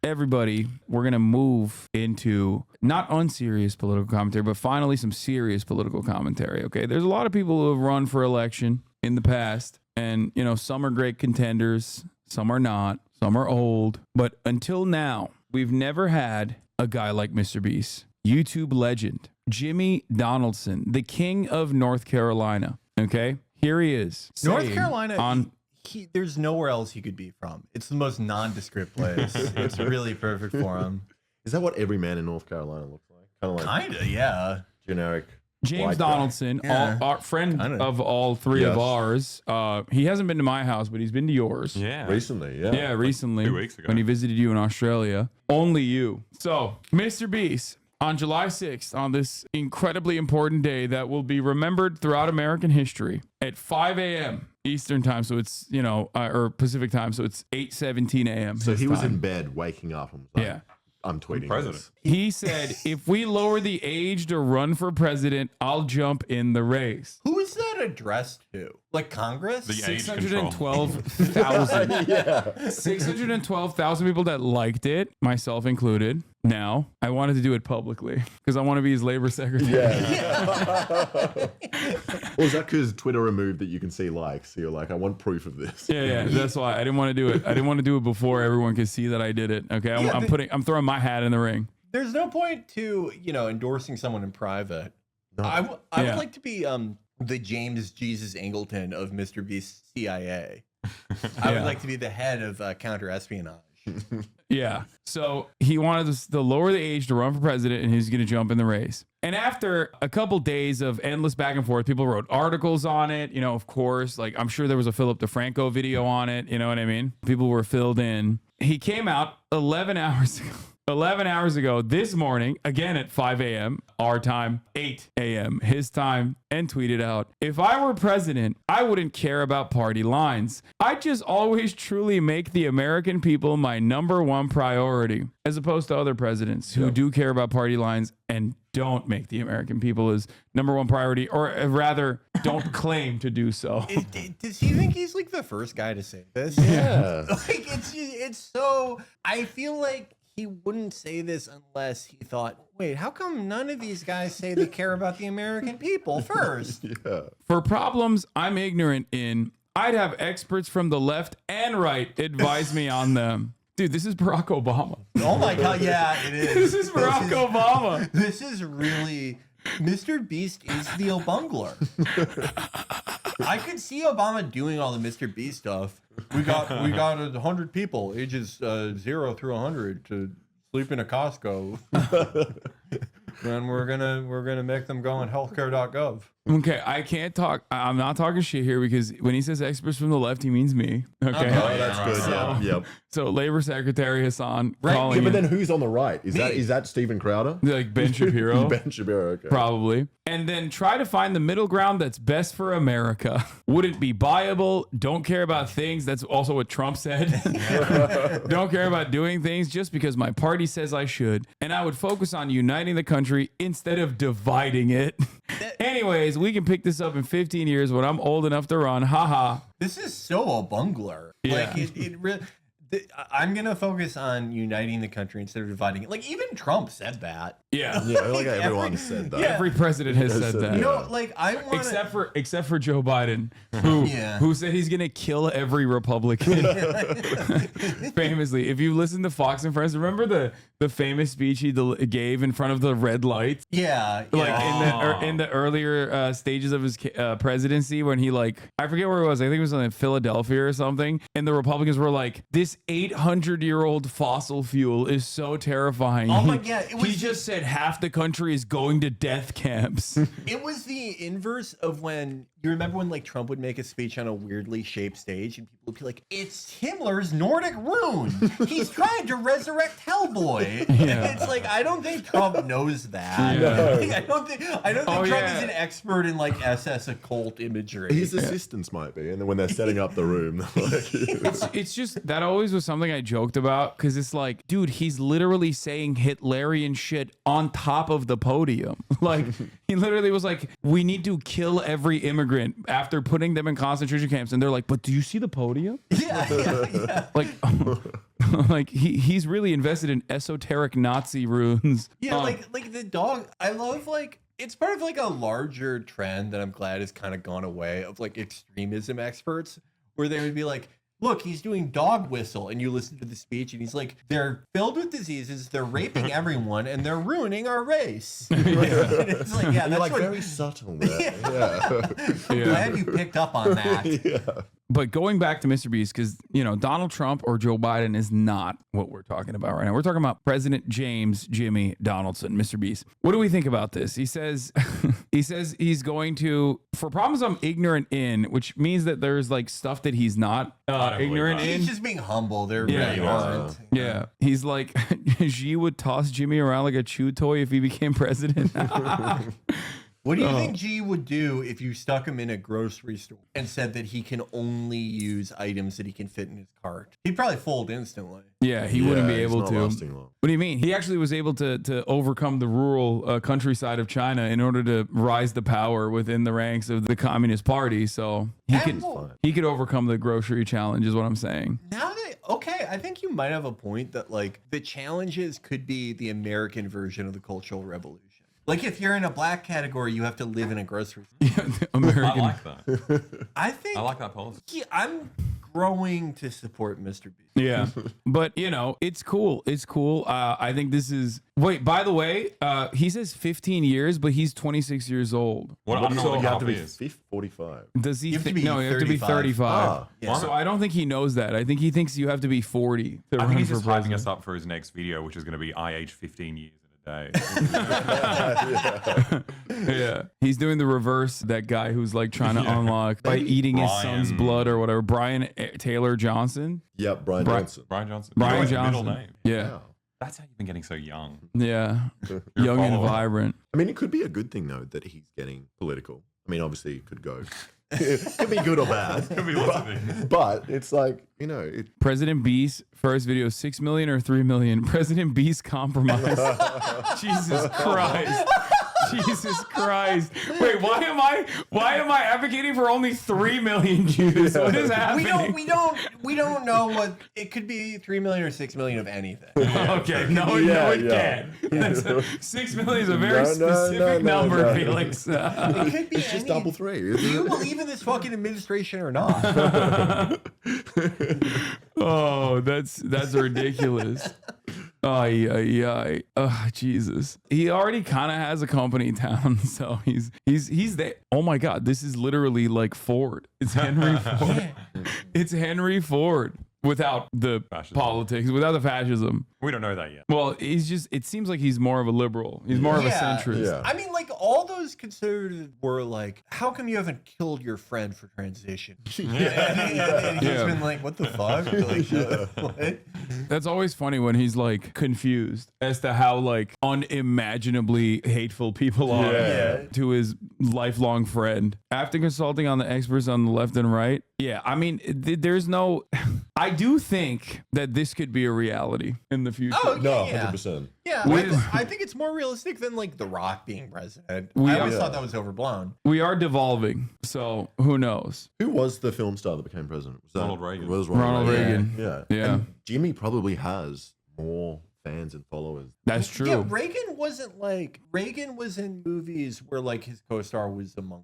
everybody, we're going to move into not unserious political commentary, but finally some serious political commentary. Okay. There's a lot of people who have run for election in the past, and, you know, some are great contenders, some are not, some are old. But until now, we've never had a guy like MrBeast, YouTube legend, Jimmy Donaldson, the king of North Carolina. Okay. Here he is. North Carolina. There's nowhere else he could be from. It's the most nondescript place. It's really perfect for him. Is that what every man in North Carolina looks like? Kinda, yeah. Generic. James Donaldson, our friend of all three of ours. He hasn't been to my house, but he's been to yours. Yeah. Recently, yeah. Yeah, recently. 2 weeks ago. When he visited you in Australia. Only you. So, MrBeast, on July 6th, on this incredibly important day that will be remembered throughout American history, at 5 a.m. Eastern time, so it's, you know, or Pacific time, so it's 8:17 a.m. So he was in bed waking up and was like, Yeah. I'm tweeting president. this. He said, if we lower the age to run for president, I'll jump in the race. Who is that addressed to? Like Congress? The age control. 612,000. Yeah. 612,000 people that liked it, myself included. Now, I wanted to do it publicly because I want to be his labor secretary. Well, is that because Twitter removed that you can see likes? So you're like, I want proof of this. Yeah, that's why I didn't want to do it. I didn't want to do it before everyone could see that I did it. Okay, I'm throwing my hat in the ring. There's no point to, you know, endorsing someone in private. No. I would like to be the James Jesus Angleton of MrBeast's CIA. I would like to be the head of counter-espionage. Yeah. So he wanted us to lower the age to run for president, and he's going to jump in the race. And after a couple days of endless back and forth, people wrote articles on it. You know, of course, like I'm sure there was a Philip DeFranco video on it. You know what I mean? People were filled in. He came out 11 hours ago. 11 hours ago this morning, again at 5 a.m., our time, 8 a.m., his time, and tweeted out, if I were president, I wouldn't care about party lines. I'd just always truly make the American people my number one priority, as opposed to other presidents who do care about party lines and don't make the American people his number one priority, or rather don't claim to do so. Does he think he's like the first guy to say this? Yeah. Like it's so, I feel like he wouldn't say this unless he thought, wait, how come none of these guys say they care about the American people first? Yeah. For problems I'm ignorant in, I'd have experts from the left and right advise me on them. Dude, this is Barack Obama. Oh my God, yeah, it is. This is Barack Obama. This is really, MrBeast is the Obungler. I could see Obama doing all the MrBeast stuff. We got 100 people, ages 0 through 100, to sleep in a Costco, and we're gonna make them go on healthcare.gov. Okay, I can't talk. I'm not talking shit here because when he says experts from the left, he means me. Okay, Oh, that's good. Yeah. Yep. So Labor Secretary Hassan Yeah, calling but in, then who's on the right? Is that Stephen Crowder? like Ben Shapiro, Ben Shapiro. Okay. probably, and then try to find the middle ground that's best for America. Wouldn't be buyable. Don't care about things. That's also what Trump said. Don't care about doing things just because my party says I should, and I would focus on uniting the country instead of dividing it. Anyways, we can pick this up in 15 years when I'm old enough to run. Haha. This is so a bungler. Yeah. Like I'm gonna focus on uniting the country instead of dividing it. Like even Trump said that. Yeah. Yeah, like everyone said that. Every president has said that. You know, like I want Except for Joe Biden, who said he's gonna kill every Republican. Famously, if you listen to Fox and Friends, remember the famous speech he gave in front of the red lights, like in the earlier stages of his presidency, when he I forget where it was. I think it was in Philadelphia or something, and the Republicans were like, "This 800-year-old fossil fuel is so terrifying." Oh my God! He just said half the country is going to death camps. It was the inverse of when you remember when like Trump would make a speech on a weirdly shaped stage and people would be like, "It's Himmler's Nordic rune. He's trying to resurrect Hellboy." Yeah. It's like I don't think Trump knows that. Yeah. Like, I don't think Trump is an expert in like SS occult imagery. His assistants might be, and then when they're setting up the room, It's just that always was something I joked about because it's like, dude, he's literally saying Hitlerian shit on top of the podium. Like he literally was like, "We need to kill every immigrant immigrant after putting them in concentration camps, and they're like, "But do you see the podium?" Yeah. Like, like he's really invested in esoteric Nazi runes. Yeah, like the dog. I love like it's part of like a larger trend that I'm glad has kind of gone away of like extremism experts, where they would be like, look, he's doing dog whistle, and you listen to the speech, and he's like, they're filled with diseases, they're raping everyone, and they're ruining our race. It's like, yeah, that's like what, very subtle there. Yeah. I'm glad you picked up on that. Yeah. But going back to MrBeast, because, you know, Donald Trump or Joe Biden is not what we're talking about right now. We're talking about President James Jimmy Donaldson, MrBeast. What do we think about this? He says he's going to, for problems I'm ignorant in, which means that there's like stuff that he's not ignorant in. He's just being humble. They're Yeah, really yeah. aren't. Yeah. He's like, Xi would toss Jimmy around like a chew toy if he became president. What do you think G would do if you stuck him in a grocery store and said that he can only use items that he can fit in his cart? He'd probably fold instantly. Yeah, he wouldn't be it's able not to. lasting long. What do you mean? He actually was able to overcome the rural countryside of China in order to rise to power within the ranks of the Communist Party. So he could overcome the grocery challenge, is what I'm saying. Now that, okay, I think you might have a point that like the challenges could be the American version of the Cultural Revolution. Like if you're in a black category, you have to live in a grocery store. Yeah, the American. I like that. I like that policy. Yeah, I'm growing to support MrBeast. Yeah, but you know, it's cool. It's cool. I think this is. Wait, by the way, he says 15 years, but he's 26 years old. What I don't know So what you have to half be is. 45. Does he? You have to thi- be no, you have to be 35. 35. Ah, Yeah. So I don't think he knows that. I think he thinks you have to be 40 to I run think he's for just hyping president. us up for his next video, which is going to be I age 15 years in a day. Yeah, he's doing the reverse. That guy who's like trying to unlock by eating his son's Brian- blood or whatever. Brian Taylor Johnson. Yep, Brian Bri- Johnson. Brian Johnson. Brian You know his Johnson. Middle name. Yeah, Wow. That's how you've been getting so young. yeah, You're young a and follower. vibrant. I mean, it could be a good thing, though, that he's getting political. I mean, obviously, it could go. It could be good or bad. Could be lots of things. But it's like, you know, President Beast first video 6 million or 3 million. President Beast compromise. Jesus Christ. Jesus Christ. Wait, why am I advocating for only 3 million Jews? What is happening? We don't know what it could be. 3 million or 6 million of anything. Okay, no, Yeah, it yeah. can't. That's 6 million is a very No, no, specific no, number, no. Felix. It could be it's just any- double three. Do you believe in this fucking administration or not? Oh, that's ridiculous. Ay. Oh, Jesus. He already kind of has a company town, so he's there. Oh my God, this is literally like Ford. It's Henry Ford. It's Henry Ford without the Fascism. politics, without the fascism. We don't know that yet. Well, it seems like he's more of a liberal. He's more of a centrist. Yeah. I mean, like all those conservatives were like, "How come you haven't killed your friend for transition?" And he's been like, "What the fuck?" Like, what? That's always funny when he's like confused as to how like unimaginably hateful people are Yeah. to his lifelong friend. After consulting on the experts on the left and right, yeah, I mean, there's no. I do think that this could be a reality in the future. Oh, No, yeah. 100%. Yeah, I think it's more realistic than like The Rock being president. I always thought that was overblown. We are devolving, so who knows? Who was the film star that became president? Was that Ronald Reagan. It was Ronald Reagan. Yeah. Yeah. And Jimmy probably has more fans and followers. That's true. Yeah, Reagan was in movies where like his co-star was a monk.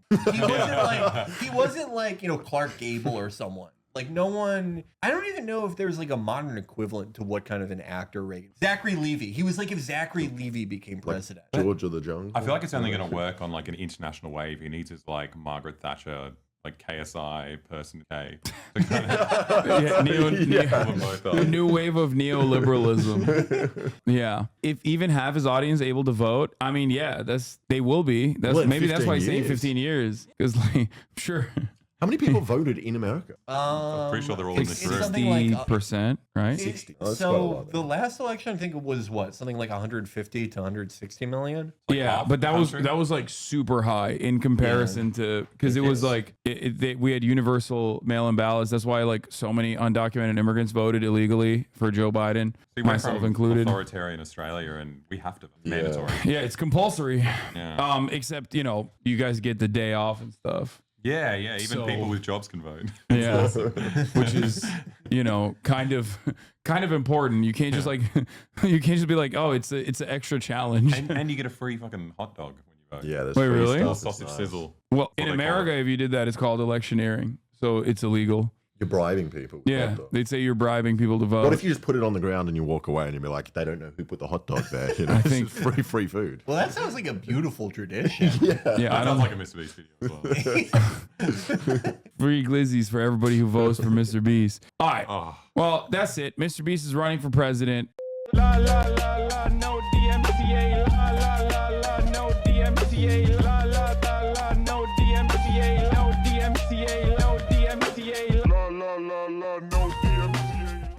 He wasn't like, you know, Clark Gable or someone. Like no one, I don't even know if there's like a modern equivalent to what kind of an actor Reagan. Zachary Levi. He was like if Zachary Levi became president. George of the Jungle. I feel like it's only going to work on like an international wave. He needs his like Margaret Thatcher, like KSI person K. To kind of Yeah, pull them both the up. new wave of neoliberalism. Yeah. If even half his audience able to vote, I mean, yeah, they will be. That's Well, in maybe that's why he's 15 saying years. 15 years. Because like, sure. How many people voted in America? I'm pretty sure they're all in this it's room. something like, 60%, right? 60. Oh, that's quite a So lot, the last election, I think it was what, something like 150 to 160 million. Yeah, half but the country? that was like super high in comparison to because it was like we had universal mail-in ballots. That's why like so many undocumented immigrants voted illegally for Joe Biden, We went myself from included. authoritarian Australia, and we have to mandatory. Yeah, it's compulsory. Yeah. Except you guys get the day off and stuff. Yeah, even So- people with jobs can vote. Yeah, which is kind of important. You can't just be like, oh, it's an extra challenge. and you get a free fucking hot dog when you vote. Yeah, there's Wait, free really? Or stuff. It's sausage nice. sizzle. Well, in what they call America, it. if you did that, it's called electioneering, so it's illegal. You're bribing people. with Yeah, hot dogs. they'd say you're bribing people to vote. What if you just put it on the ground and you walk away and you be like, they don't know who put the hot dog there? You know, I think- it's free food. Well, that sounds like a beautiful tradition. yeah, I That don't sounds like a MrBeast video as well. free glizzies for everybody who votes for Mr. Beast. All right. Oh. Well, that's it. Mr. Beast is running for president. La la la la, no DM